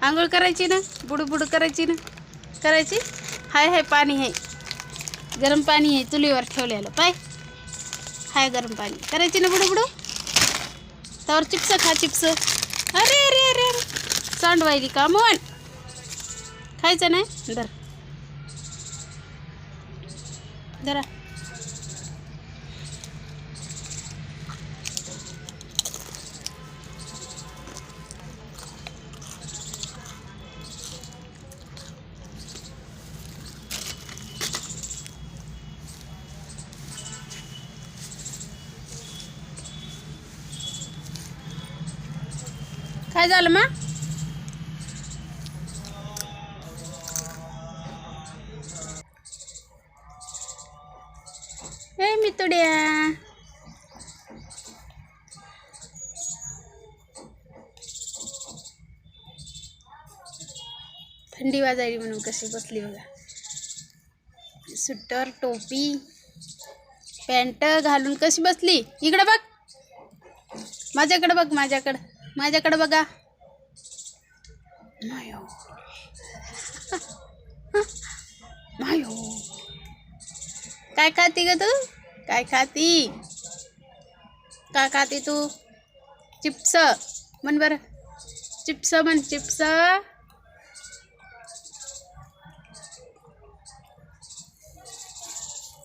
आंघोळ करायची ना, बुडू बुडू करायची ना, करायची. हाय पाणी आहे, गरम पाणी आहे चुलीवर ठेवलेलं. पाय हाय गरम पाणी, करायची ना बुडू बुडू. त्यावर चिप्स खा, चिप्स. अरे अरे अरे अरे सांडवायली का मन. खायचं नाही. धरा. काय झालं मग. हे मितुड्या, थंडी वाजायली म्हणून कशी बसली बघा. स्वेटर टोपी पॅन्ट घालून कशी बसली. इकडे बघ, माझ्याकडे बघ, माझ्याकडे बघा. मायो मायो, काय खाती ग तू. काय खाती तू. चिप्स म्हण बरं, चिप्स म्हण, चिप्स.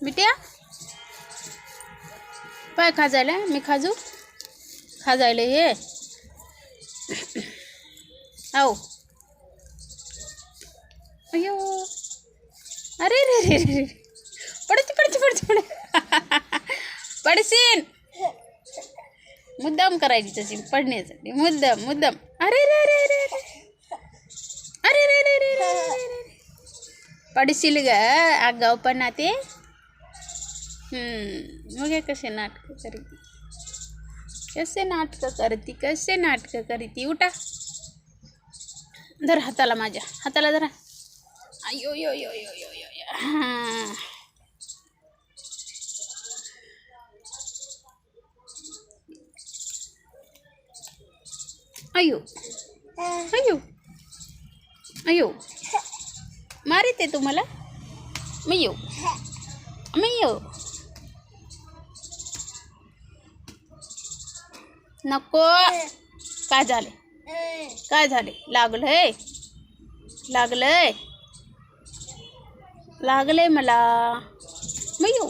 मिट्या पाय खाजायला मी खाजायला हे. आओ अयो, अरे रे रे रे, पडते पडशीन. मुद्दाम करायची तशी पडण्यासाठी, मुद्दाम. अरे रे रे रे रे, अरे रे रे रे रे, पडशील ग आगाऊपणा ते. मग हे कसे नाटक करती. उठा, धर हाताला, माझ्या हाताला धरा. अयो यो यो यो यो यो. हां अयो अयो अयो, मारिते तुम्हाला. मयो नको. काय झाले. लागलंय मला. मयो